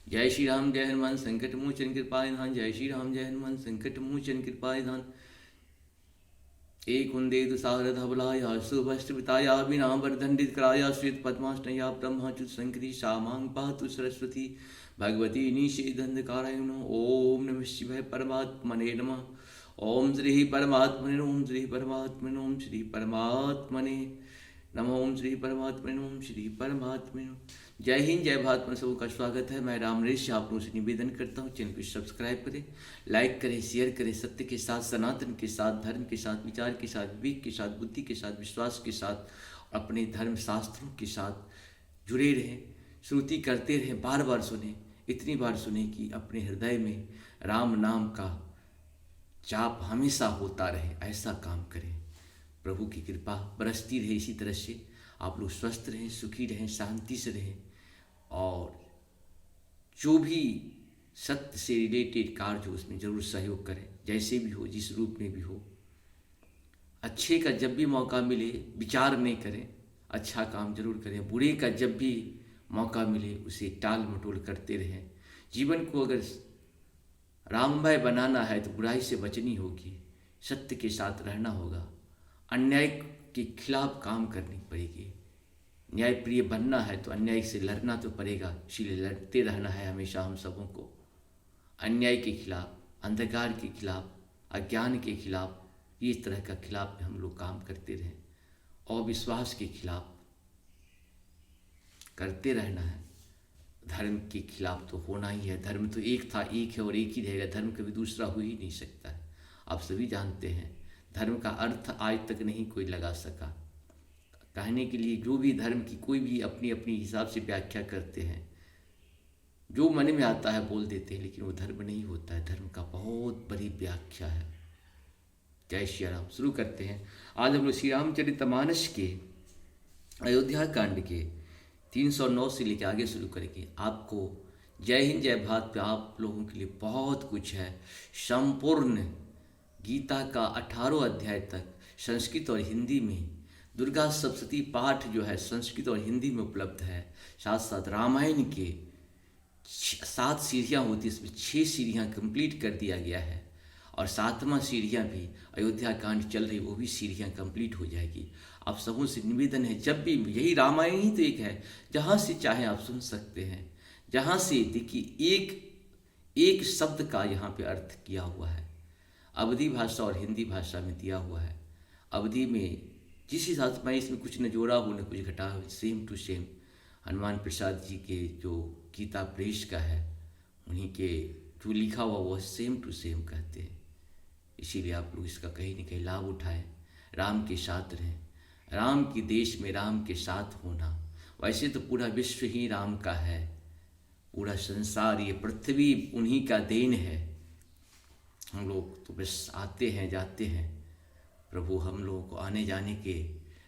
जय श्री राम जय हनुमान संकट मोचन कृपा निधान। जय श्री राम जय हनुमान संकट मोचन कृपा निधान। एक कुंदे दुसार धवलाया सुभष्ट्रपिताया विना वर्धंडित कराया श्वेत पद्माष्टया ब्रह्मच्युत संकृति सामांग पातु सरस्वती भगवती निषेधंधकारायण। ओम नमः शिवाय परमात्मने नमः। ओम श्री परमात्मने ओम श्री परमात्मने ओम श्री परमात्मने नमः। ओम श्री परमात्मने ओम श्री परमात्मने नमः। जय हिंद जय भारत में सबका स्वागत है। मैं राम नरेश आप लोगों से निवेदन करता हूँ, चैनल को सब्सक्राइब करें, लाइक करें, शेयर करें। सत्य के साथ, सनातन के साथ, धर्म के साथ, विचार के साथ, विवेक के साथ, बुद्धि के साथ, विश्वास के साथ, अपने धर्म शास्त्रों के साथ जुड़े रहें। श्रुति करते रहें, बार बार सुने, इतनी बार सुने कि अपने हृदय में राम नाम का जाप हमेशा होता रहे। ऐसा काम करें। प्रभु की कृपा बरसती रहे। इसी तरह से आप लोग स्वस्थ रहें, सुखी रहें, शांति से रहें और जो भी सत्य से रिलेटेड कार्य हो उसमें जरूर सहयोग करें, जैसे भी हो, जिस रूप में भी हो। अच्छे का जब भी मौका मिले विचार नहीं करें, अच्छा काम जरूर करें। बुरे का जब भी मौका मिले उसे टाल मटोल करते रहें। जीवन को अगर राममय बनाना है तो बुराई से बचनी होगी, सत्य के साथ रहना होगा, अन्याय के खिलाफ काम करनी पड़ेगी। न्याय प्रिय बनना है तो अन्याय से लड़ना तो पड़ेगा, इसीलिए लड़ते रहना है हमेशा हम सबों को। अन्याय के खिलाफ, अंधकार के खिलाफ, अज्ञान के खिलाफ, इस तरह का खिलाफ हम लोग काम करते रहें और विश्वास के खिलाफ करते रहना है। धर्म के खिलाफ तो होना ही है। धर्म तो एक था, एक है और एक ही रहेगा। धर्म कभी दूसरा हो ही नहीं सकता है। आप सभी जानते हैं धर्म का अर्थ आज तक नहीं कोई लगा सका। कहने के लिए जो भी धर्म की कोई भी अपनी अपनी हिसाब से व्याख्या करते हैं, जो मन में आता है बोल देते हैं, लेकिन वो धर्म नहीं होता है। धर्म का बहुत बड़ी व्याख्या है। जय श्री राम। शुरू करते हैं। आज हम लोग श्री रामचरितमानस के अयोध्या कांड के 309 से लेकर आगे शुरू करेंगे। आपको जय हिंद जय भारत पे आप लोगों के लिए बहुत कुछ है। संपूर्ण गीता का 18 अध्याय तक संस्कृत और हिंदी में, दुर्गा सप्तशती पाठ जो है संस्कृत और हिंदी में उपलब्ध है। साथ साथ रामायण के 7 सीढ़ियाँ होती, इसमें 6 सीढ़ियाँ कंप्लीट कर दिया गया है और 7वां सीढ़ियाँ भी अयोध्या कांड चल रही, वो भी सीढ़ियाँ कंप्लीट हो जाएगी। आप सबों से निवेदन है, जब भी यही रामायण ही तो एक है, जहाँ से चाहे आप सुन सकते हैं। जहाँ से देखिए एक शब्द का यहाँ पे अर्थ किया हुआ है। अवधी भाषा और हिंदी भाषा में दिया हुआ है। अवधी में जिस हिसाब से, मैं इसमें कुछ न जोड़ा हूँ न कुछ घटा हूँ, same to same Hanuman Prasad ji के जो गीता प्रेस का है, उन्हीं के जो लिखा हुआ वो सेम टू सेम कहते हैं। इसीलिए आप लोग इसका कहीं न कहीं लाभ उठाएं, राम के साथ रहें। राम के देश में राम के साथ होना, वैसे तो पूरा विश्व ही राम का है, पूरा संसार, ये पृथ्वी उन्हीं का देन है। हम लोग तो बस आते हैं जाते हैं। प्रभु हम लोगों को आने जाने के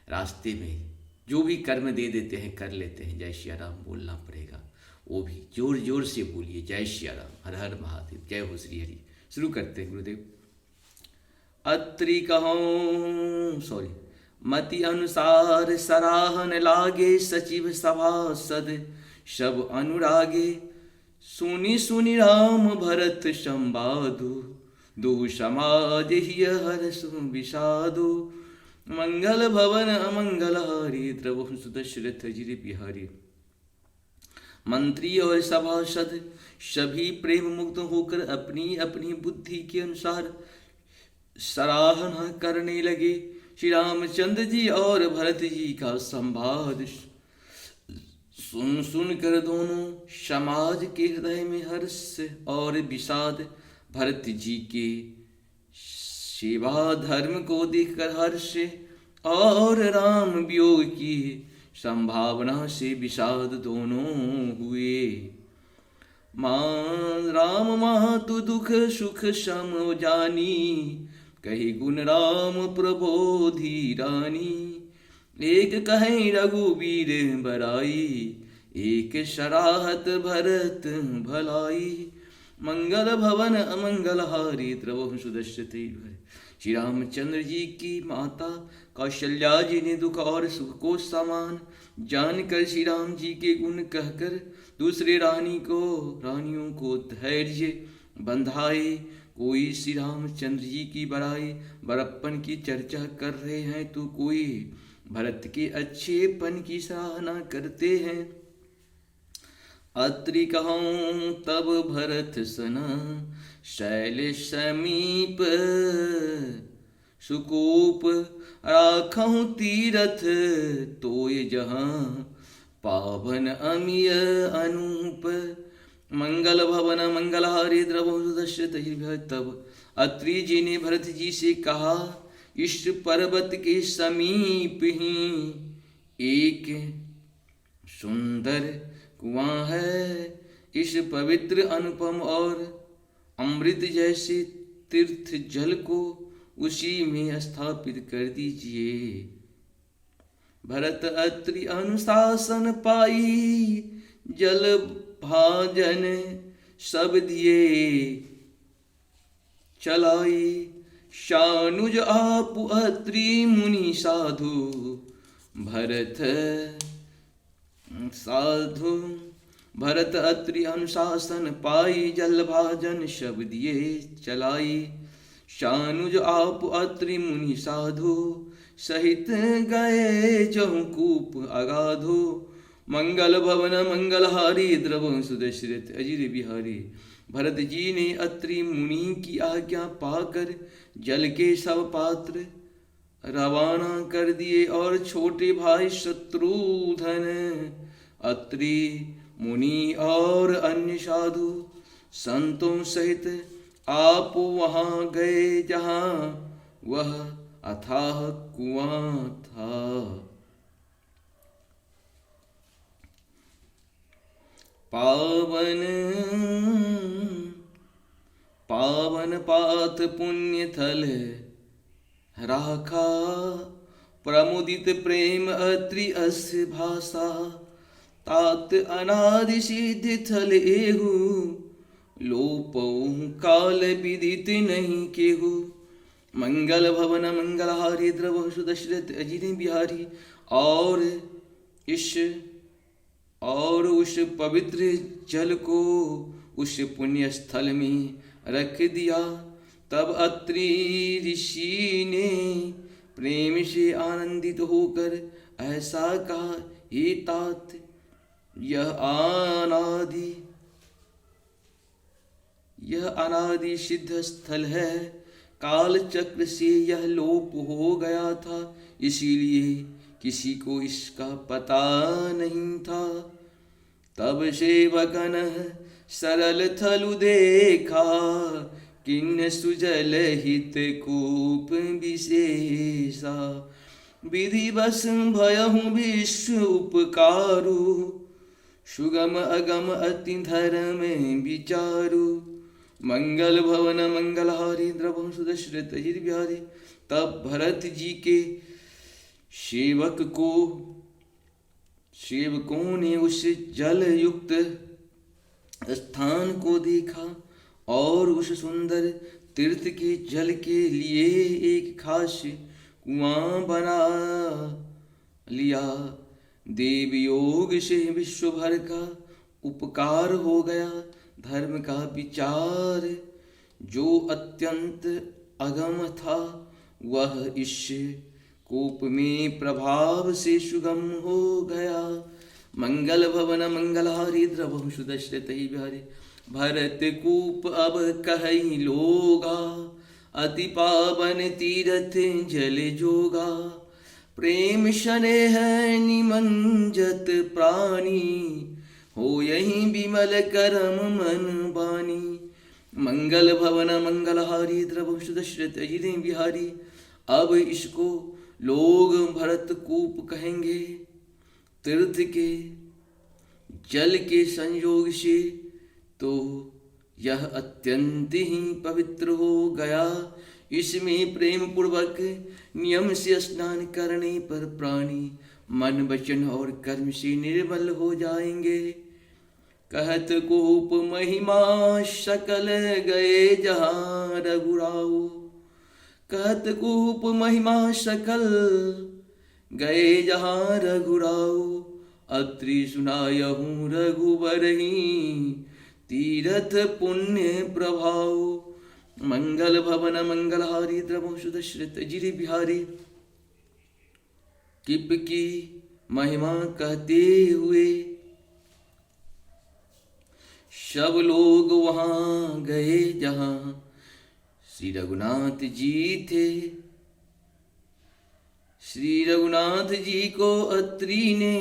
रास्ते में जो भी कर्म दे देते हैं कर लेते हैं। जय श्री राम बोलना पड़ेगा, वो भी जोर जोर से बोलिए। जय श्री राम, हर हर महादेव, जय हो श्री हरि। शुरू करते हैं गुरुदेव। अत्रि कहूँ सॉरी मति अनुसार सराहन लागे, सचिव सभासद सब अनुरागे। सुनि सुनि राम भरत संवादु, दो समाज ही हर्ष विषादो। मंगल भवन अमंगल हारी, द्रवहु सुदशरथ जिरि बिहारी। मंत्री और सभासद सभी प्रेम मुग्ध होकर अपनी अपनी बुद्धि के अनुसार सराहना करने लगे। श्री रामचंद्र जी और भरत जी का संवाद सुन सुन कर दोनों समाज के हृदय में हर्ष और विषाद। भरत जी के सेवा धर्म को देखकर हर्ष और राम वियोग की संभावना से विषाद दोनों हुए। राम मातु दुख सुख सम जानी, कही गुण राम प्रबोधि रानी। एक कहे रघुवीर बराई, एक सराहत भरत भलाई। मंगल भवन अमंगल हारी, द्रवहु सुदशरथ। श्री रामचंद्र जी की माता कौशल्या जी ने दुख और सुख को समान जानकर श्री राम जी के गुण कहकर दूसरे रानियों को धैर्य बंधाए। कोई श्री रामचंद्र जी की बड़ाई बड़प्पन की चर्चा कर रहे हैं तो कोई भरत के अच्छेपन की सराहना करते हैं। अत्रि कहूँ तब भरत सना शैल समीप सुकोप राखहु तीरथ तोय जहाँ पावन अमिय अनूप मंगल भवन मंगलहारी द्रवहु सुदशरथ। तब अत्रि जी ने भरत जी से कहा, इस पर्वत के समीप ही एक सुंदर कुआं है। इस पवित्र अनुपम और अमृत जैसे तीर्थ जल को उसी में स्थापित कर दीजिए। भरत अत्रि अनुशासन पाई जल भाजन सब दिए चलाई। शानुज आप अत्रि मुनि साधु भरत अत्रि अनुशासन पाई जल भाजन सब दिए चलाई। शानुज आप अत्रि मुनि साधु सहित गए जहु कूप अगाधो। मंगल भवन मंगलहारी द्रवहु सुदशरथ अजिर बिहारी। भरत जी ने अत्रि मुनि की आज्ञा पाकर जल के सब पात्र रवाना कर दिए और छोटे भाई शत्रुघ्न अत्रि मुनि और अन्य साधु संतों सहित आप वहां गए जहां वह अथाह कुआं था। पावन पाथ पुण्य थल राखा प्रमुदित प्रेम अत्रि अस भाषा। तात अनादि सिद्धि थल एहु लोपऊ काल विदित नहीं केहु। मंगल भवन मंगलहारी द्रवहु सुदशरथ अजिर बिहारी। और उस पवित्र जल को उस पुण्य स्थल में रख दिया। तब अत्रि ऋषि ने प्रेम से आनंदित होकर ऐसा कहा, हे तात यह अनादि सिद्ध स्थल है। काल चक्र से यह लोप हो गया था, इसीलिए किसी को इसका पता नहीं था। तब सेवकन सरल थलु देखा किन्न सुजल हित कूप विशेषा। विधिवश भयहु विश्व उपकारु सुगम अगम अति धर्म विचारु। मंगल भवन मंगलहारी द्रवहु सुदशरथ अजिर बिहारी। तब भरत जी के सेवकों ने उस जल युक्त स्थान को देखा और उस सुंदर तीर्थ के जल के लिए एक खास कुआं बना लिया। देव योग से विश्व भर का उपकार हो गया। धर्म का विचार जो अत्यंत अगम था वह इस कूप में प्रभाव से सुगम हो गया। मंगल भवन मंगलहारी द्रवहु सुदशरथ बिहारी। भरत कूप अब कहि लोगा अति पावन तीरथ जल जोगा। प्रेम स्नेह निमंजत प्राणी हो यही विमल करम मन बानी। मंगल भवन मंगलहारी द्रवहु सुदशरथ अजिर बिहारी। अब इसको लोग भरत कूप कहेंगे। तीर्थ के जल के संयोग से तो यह अत्यंत ही पवित्र हो गया। इसमें प्रेम पूर्वक नियम से स्नान करने पर प्राणी मन वचन और कर्म से निर्मल हो जाएंगे। कहत कूप महिमा सकल गए जहाँ रघुराऊ। कहत कूप महिमा सकल, गए जहाँ रघुराऊ। अत्रि सुनायहु रघुबरहि, तीरथ पुण्य प्रभाव। मंगल भवन मंगलहारी, द्रवहु सुदशरथ जिरि बिहारी। किप की महिमा कहते हुए, सब लोग वहां गए जहां श्री रघुनाथ जी थे। श्री रघुनाथ जी को अत्रि ने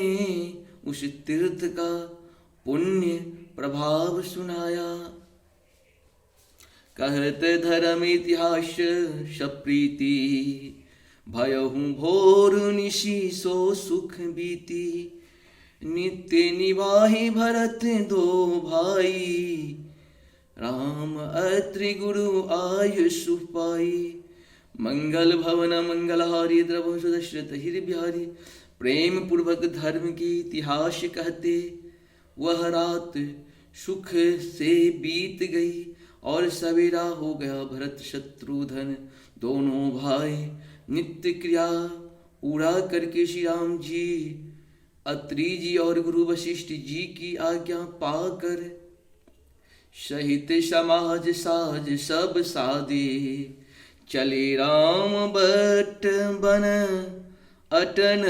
उस तीर्थ का पुण्य प्रभाव सुनाया। कहत धर्म इतिहास सप्रीति, भयहु भोर निशि सो सुख बीती। नित्य निवाहि भरत दो भाई, राम अत्रि गुरु आयुष पाई। मंगल भवन मंगलहारी, द्रवहु सुदशरथ हिरि बिहारी। प्रेम पूर्वक धर्म की इतिहास कहते, वह रात सुख से बीत गई और सवेरा हो गया। भरत शत्रुघ्न दोनों भाई नित्य क्रिया पूरा करके श्री राम जी अत्रि जी और गुरु वशिष्ठ जी की आज्ञा पाकर सहित समाज साज सब सादे। चले राम बट बन अटन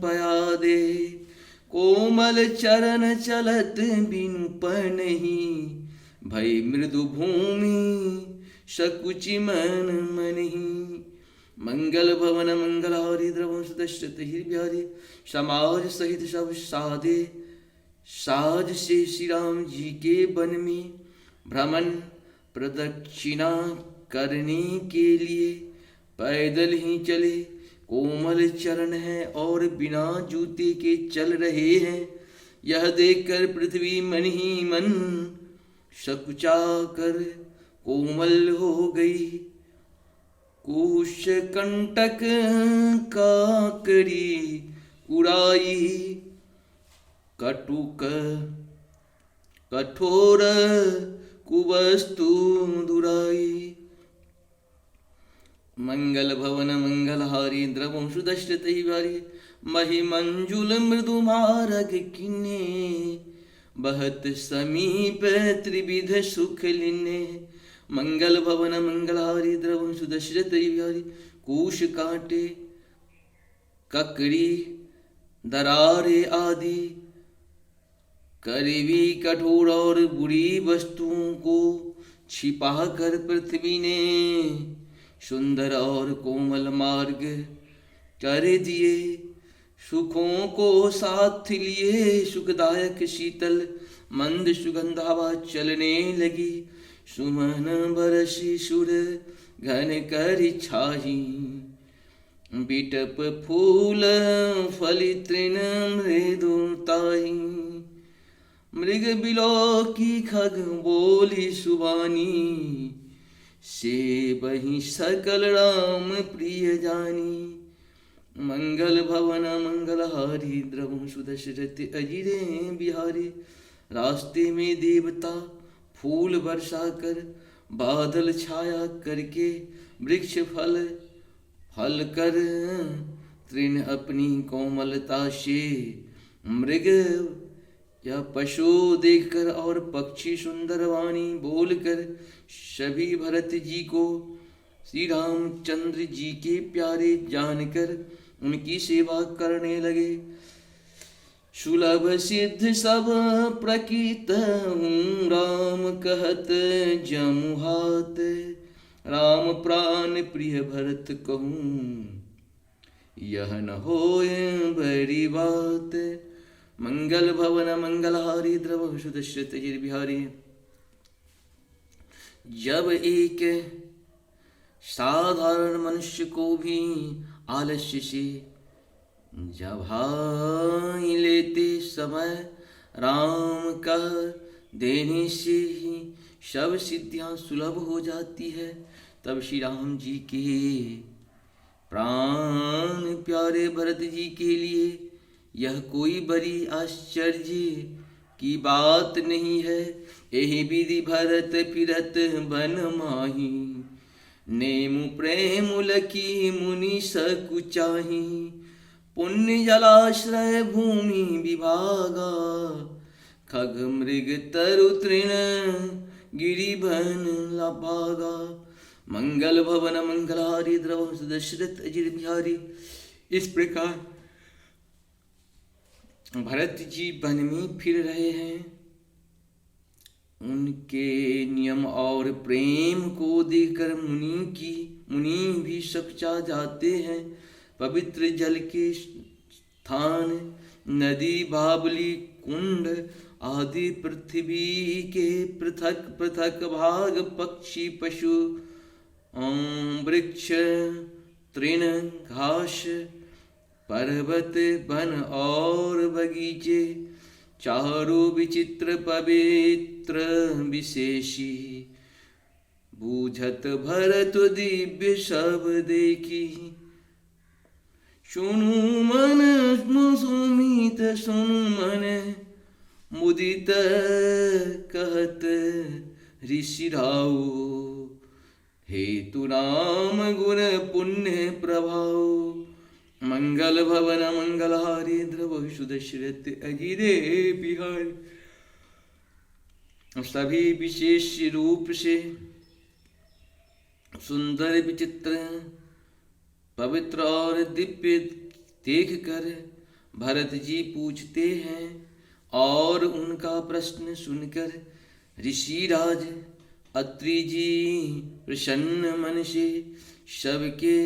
पयादे, कोमल चरण चलत बिनु पनहि। भय मृदु भूमि सकुचि मन मनहि। मंगल भवन मंगलहारी, द्रवहु सुदशरथ हिरि बिहारी। समाज सहित सब सादे, साज से श्री राम जी के वन में भ्रमण प्रदक्षिणा करने के लिए पैदल ही चले। कोमल चरण है और बिना जूते के चल रहे हैं। यह देखकर पृथ्वी मन ही मन सकुचा कर कोमल हो गई। कुश कंटक काकरी उड़ाई, कटुक कठोर कुवस्तु दुराई। मंगल भवन मंगलहारी, द्रवहु सुदशरथ हिरि बिहारी। महि मंजुल मृदु मारग किन्ने, बहत समीप त्रिविध सुख लिन्ने। मंगल भवन मंगलहारी, द्रवहु सुदशरथ हिरि बिहारी। कुश कांटे ककड़ी दरारे आदि, करीबी कठोर और बुरी वस्तुओं को छिपा कर पृथ्वी ने सुंदर और कोमल मार्ग कर दिए। सुखों को साथ लिए सुखदायक शीतल मंद सुगंध हवा चलने लगी। सुमन बरसी सुर घन कर छाही, बिटप फूल फली तृण मृदुताई। मृग बिलो की खग बोली सुबानी, से बही सकल राम प्रिय जानी। मंगल भवन मंगलहारी, द्रवहु सुदशरथ अजिरे बिहारी। रास्ते में देवता फूल बरसा कर, बादल छाया करके, वृक्ष फल फल कर तृण अपनी कोमलता से, मृग या पशु देखकर और पक्षी सुंदर वाणी बोलकर सभी भरत जी को श्री रामचंद्र जी के प्यारे जानकर उनकी सेवा करने लगे। सुलभ सिद्ध सब प्रकृत हूँ, राम कहत जमुहात। राम प्राण प्रिय भरत कहूँ, यह न होय बड़ी बात। मंगल भवन मंगलहारी, द्रवहु सुदशरथ हिरि बिहारी। जब एक साधारण मनुष्य को भी आलस्य से जभाई लेते समय राम का देने से ही सब सिद्धियां सुलभ हो जाती है, तब श्री राम जी के प्राण प्यारे भरत जी के लिए यह कोई बड़ी आश्चर्य की बात नहीं है। यही विधि भरत फिरत बन माही, नेमु प्रेम लकी मुनि सकुचाही, पुण्य जलाश्रय भूमि विभागा, खग मृग तरु तृण गिरिवन लभागा। मंगल भवन मंगलहारी द्रव दशरथ अजिर बिहारी। इस प्रकार भरत जी वन में फिर रहे हैं। उनके नियम और प्रेम को देखकर मुनि भी सकुचा जाते हैं। पवित्र जल के स्थान, नदी, बावली, कुंड आदि पृथ्वी के पृथक पृथक भाग, पक्षी, पशु, वृक्ष, तृण, घास, पर्वत, वन और बगीचे, चारों विचित्र पवित्र विशेषी, बूझत भरत दिव्य सब देखी। सुनु मन सुमित सुनु मन, मुदित कहत ऋषि राव, हेतु नाम गुण पुण्य प्रभाव। मंगल भवन मंगलहारी द्रव सुदशरथ अजिरे बिहारी। सभी विशेष रूप से सुंदर, विचित्र, पवित्र और दिव्य देखकर भरत जी पूछते हैं और उनका प्रश्न सुनकर ऋषिराज अत्रि जी प्रसन्न मन से सबके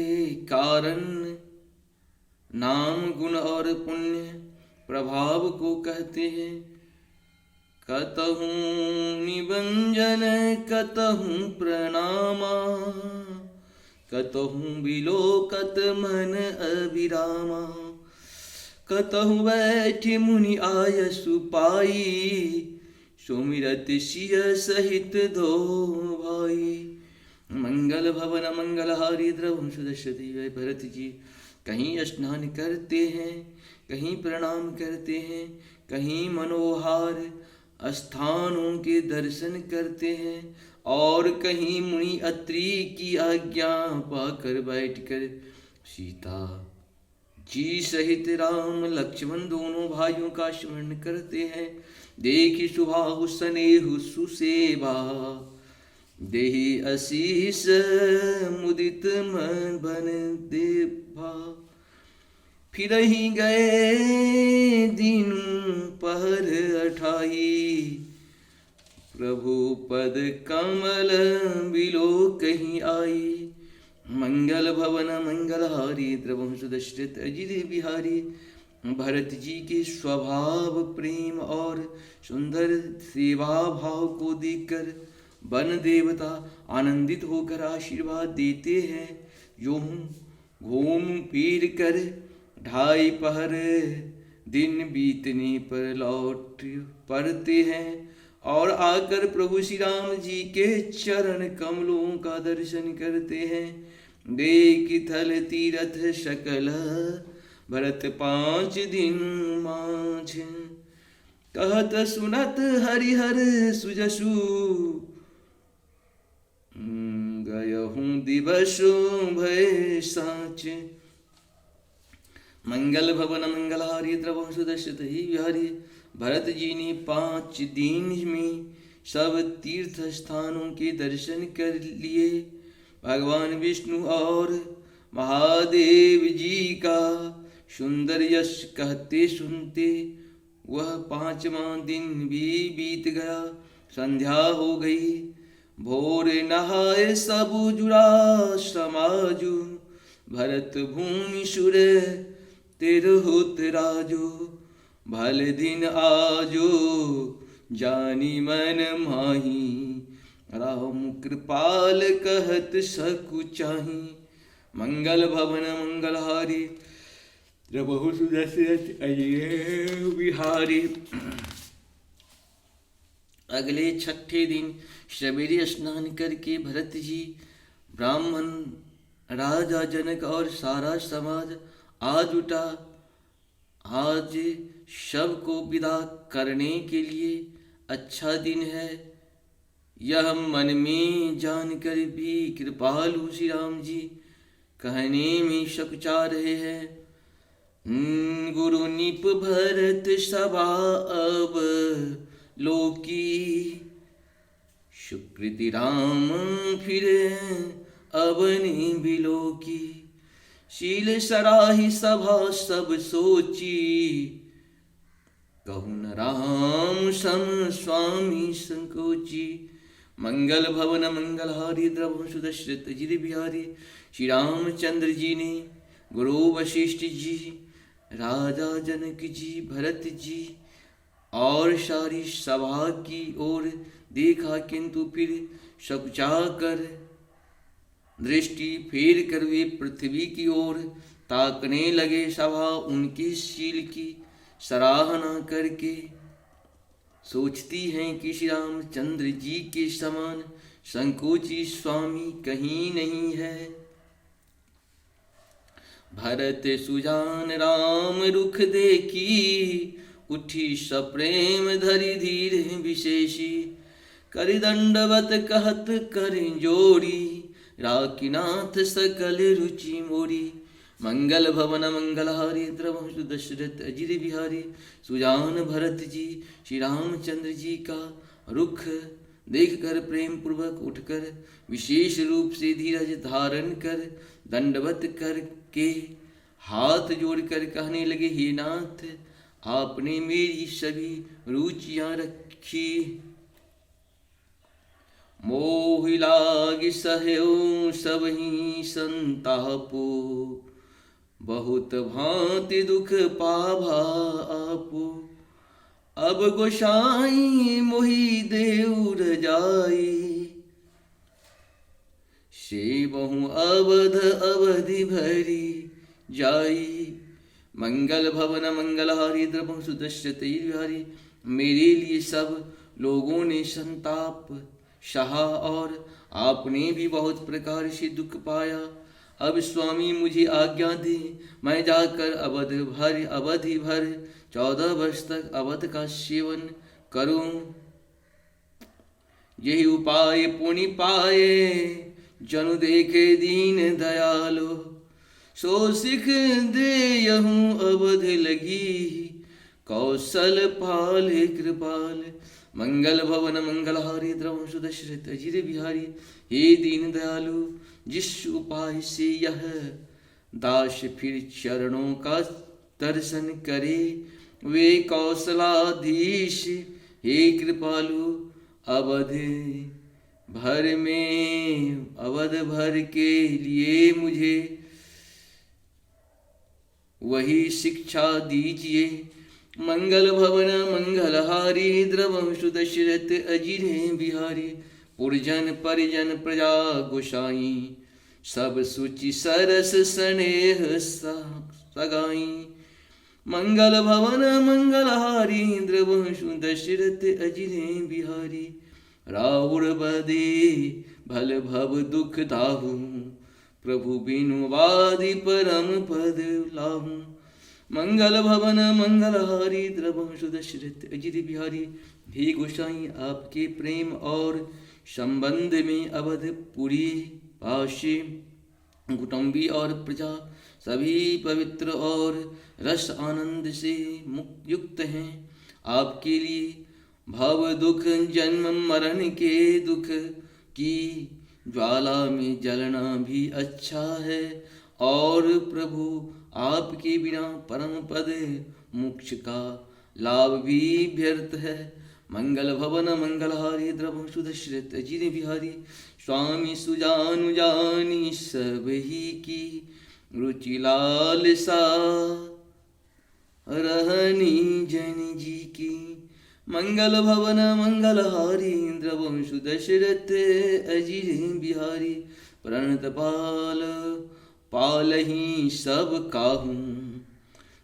कारण नाम, गुण और पुण्य प्रभाव को कहते हैं। कतहु निबंजन कतहु प्रणामा, कतहु बिलोकत मन अभिरामा, कतहु बैठ मुनि आयसु पाई, सुमिरत सिय सहित दो भाई। मंगल भवन मंगलहारी द्रव सुदशरथ। भरत जी कहीं स्नान करते हैं, कहीं प्रणाम करते हैं, कहीं मनोहार स्थानों के दर्शन करते हैं और कहीं मुनि अत्रि की आज्ञा पाकर बैठकर सीता जी सहित राम लक्ष्मण दोनों भाइयों का स्मरण करते हैं। देखी सुभाहु स्नेहु सुसेवा, देहि आशीष मुदित मन बन देवा। फिर ही गए दिन पहर 28, प्रभु पद कमल बिलो कहीं आई। मंगल भवन मंगलहारी द्रवम सुदशरथ अजिर बिहारी। भरत जी के स्वभाव, प्रेम और सुंदर सेवा भाव को देखकर वन देवता आनंदित होकर आशीर्वाद देते हैं। यूं घूम फिर कर 2.5 पहर दिन बीतने पर लौट पड़ते हैं और आकर प्रभु श्री राम जी के चरण कमलों का दर्शन करते हैं। देख थल तीरथ सकल भरत 5 दिन माझ, कहत सुनत हरिहर सुजसु, गयहूँ दिवसो भय साच। मंगल भवन मंगलहारी द्रव सुदशरथ बिहारी। भरत जी ने 5 दिन में सब तीर्थ स्थानों के दर्शन कर लिए। भगवान विष्णु और महादेव जी का सुंदर यश कहते सुनते वह 5वां दिन भी बीत गया। संध्या हो गई। भोर नहाए सब जुड़ा समाजु, भरत भूमि सुर तिरहुत राजो। भले दिन आजो जानी मन माही, राम कृपाल कहत सकु चाही। मंगल भवन मंगलहारी प्रभु सुदशरथ अजिर बिहारी। अगले 6ठे दिन सवेरे स्नान करके भरत जी, ब्राह्मण, राजा जनक और सारा समाज आज उठा। आज सबको विदा करने के लिए अच्छा दिन है। यह मन में जानकर भी कृपालु श्री राम जी कहने में सकुचा रहे हैं। गुरु निप भरत सभा अब लोकी, सुकृति राम फिर अबनि बिलोकी। शील सराही सभा सब सोची, कहु न राम सम स्वामी संकोची। मंगल भवन मंगलहारी द्रवंशु दशरथ अजिर बिहारी। श्री रामचंद्र जी ने गुरु वशिष्ठ जी, राजा जनक जी, भरत जी और सारी सभा की ओर देखा, किंतु फिर सकुचा कर दृष्टि फेर कर वे पृथ्वी की ओर ताकने लगे। सभा उनके शील की सराहना करके सोचती हैं कि श्री रामचंद्र जी के समान संकोची स्वामी कहीं नहीं है। भरत सुजान राम रुख देखी, उठी सप्रेम धरि धीर विशेषी। कर दंडवत कहत कर जोड़ी, राकीनाथ सकल रुचि मोरी। मंगल भवन मंगलहारी द्रवंशु दशरथ अजिर बिहारी। सुजान भरत जी श्री रामचंद्र जी का रुख देखकर प्रेम पूर्वक उठकर विशेष रूप से धीरज धारण कर दंडवत करके हाथ जोड़कर कहने लगे, हे नाथ, आपने मेरी सभी रुचियां रखी। मोह लाग सहयो सबहि संतापो, बहुत भांति दुख पाभा आपो। अब गोसाई मोहि देव रजाई, से बहु अवध अवधि भरी जाई। मंगल भवन मंगलहारी द्रवंशु दशरथ बिहारी। मेरे लिए सब लोगों ने संताप सहा और आपने भी बहुत प्रकार से दुख पाया। अब स्वामी मुझे आज्ञा दे, मैं जाकर अवधि भर 14 वर्ष तक अवध का सेवन करूं। यही उपाय पुनि पाए, जनु देखे दीन दयालो। सो सिख दे यहूं अवध लगी, कौशल पाल कृपाल। मंगल भवन मंगलहारी द्रवंशु दशरथ अजिर बिहारी। हे दीन दयालु, जिस उपाय से यह दास फिर चरणों का दर्शन करे, वे कौशलाधीश हे कृपालु। अवध भर के लिए मुझे वही शिक्षा दीजिए। मंगल भवन मंगलहारी द्रवंशु दशरथ अजिर बिहारी। पुरजन परिजन प्रजा गोसाई, सब सुचि सरस स्नेह सगाई। मंगल भवन मंगलहारी द्रवंशु दशरथ अजिर बिहारी। राउर बदे भल भव दुख दाहू, प्रभु बिनु वादि परम पद लाहू। मंगल भवन मंगलहारी द्रवंशु दशरथ अजिर बिहारी। हे गोसाई, आपके प्रेम और संबंध में अवधपुरी वासी कुटुंबी और प्रजा सभी पवित्र और रस आनंद से युक्त हैं। आपके लिए भव दुख जन्म मरण के दुख की ज्वाला में जलना भी अच्छा है, और प्रभु आपके बिना परम पद मोक्ष का लाभ भी व्यर्थ है। मंगल भवन मंगलहारी द्रवंशु दशरथ अजिर बिहारी। स्वामी सुजानु जानी सब ही की, रुचि लालसा रहनी जन जी की। मंगल भवन मंगलहारी द्रवंशु दशरथ अजिर बिहारी। प्रणत पाल पालही सब काहू,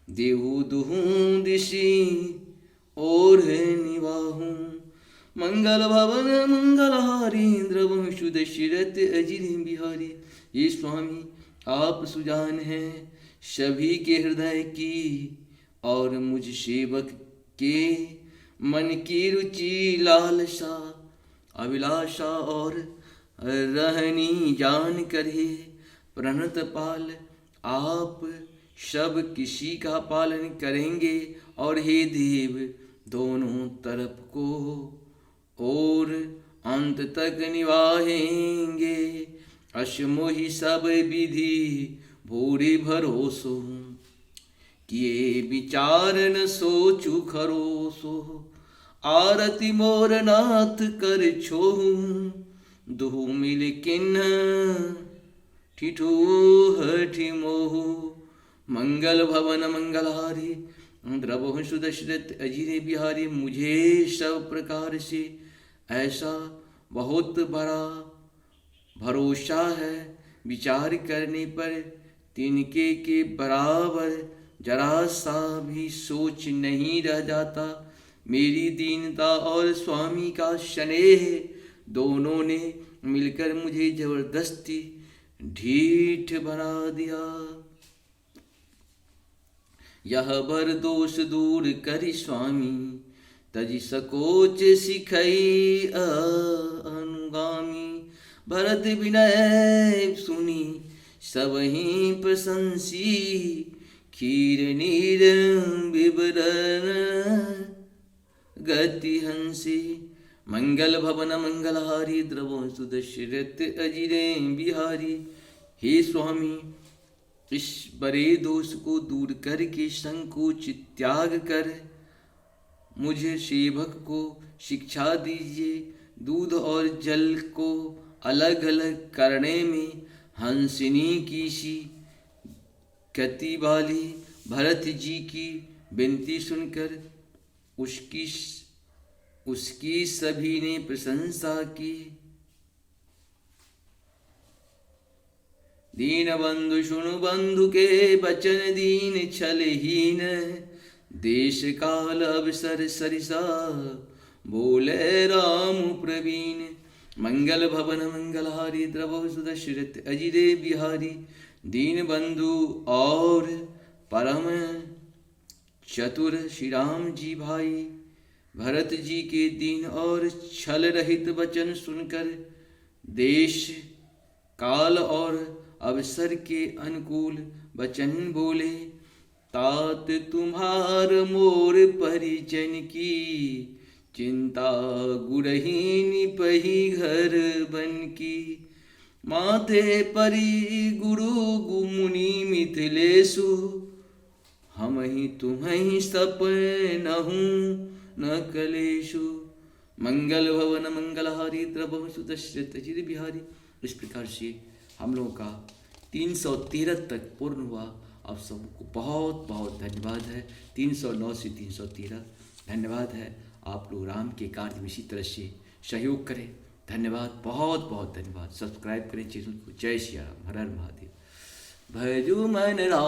देहु दुहू दिशी और निवाहू। मंगल भवन मंगलहारी द्रवंशु दशरथ अजिर बिहारी। ये स्वामी, आप सुजान हैं सभी के हृदय की, और मुझ सेवक के मन की रुचि लालसा अभिलाषा और रहनी जान करे। प्रणत पाल आप सब किसी का पालन करेंगे, और हे देव दोनों तरफ को और अंत तक निभाएंगे। अश्मोहि सब विधि भूरि भरोसो, किए विचार न सोचु खरोसो। आरती मोर नाथ कर छोहू, दुहु मिल किन्ह ठिठोहठि मोहु। मंगल भवन मंगलहारी, द्रवहु दशरथ अजिरे बिहारी। मुझे सब प्रकार से ऐसा बहुत बड़ा भरोसा है, विचार करने पर तिनके के बराबर जरा सा भी सोच नहीं रह जाता। मेरी दीनता और स्वामी का स्नेह दोनों ने मिलकर मुझे जबरदस्ती ढीठ बना दिया। यह बर दोष दूर करि स्वामी, तजि सकोच सिखई अनुगामी। भरत विनय सुनी सबहि प्रशंसी, खीर नीर विवरण गति हंसी। मंगल भवन मंगलहारी, द्रवहु दशरथ अजिरे बिहारी। हे स्वामी, इस बड़े दोष को दूर करके संकोच त्याग कर मुझे सेवक को शिक्षा दीजिए। दूध और जल को अलग अलग करने में हंसिनी की सी गति वाली भरत जी की विनती सुनकर उसकी सभी ने प्रशंसा की। दीन बंधु सुनु बंधु के बचन, दीन छलहीन देश काल अवसर सरिसा, बोले राम प्रवीण। मंगल भवन मंगलहारी, द्रवहु दशरथ अजिरे बिहारी। दीन बंधु और परम चतुर श्री राम जी भाई भरत जी के दीन और छल रहित वचन सुनकर देश काल और अवसर के अनुकूल वचन बोले। तात तुम्हार मोर परिजन की, चिंता गुरहीन पही घर बन की। माथे परी गुरु गुमुनि मिथिलेशु, हम ही तुम्हें सपनहु न कलेशु। मंगल भवन मंगलहारी, द्रवहु दशरथ अजिरे बिहारी। इस प्रकार से हम लोगों का 313 तक पूर्ण हुआ। आप सबको बहुत बहुत धन्यवाद है। 309 से 313 धन्यवाद है। आप लोग राम के कार्य में इसी तरह से सहयोग करें। धन्यवाद, बहुत बहुत धन्यवाद। सब्सक्राइब करें चैनल को। जय श्री राम, हर हर महादेव। भजु मन राम।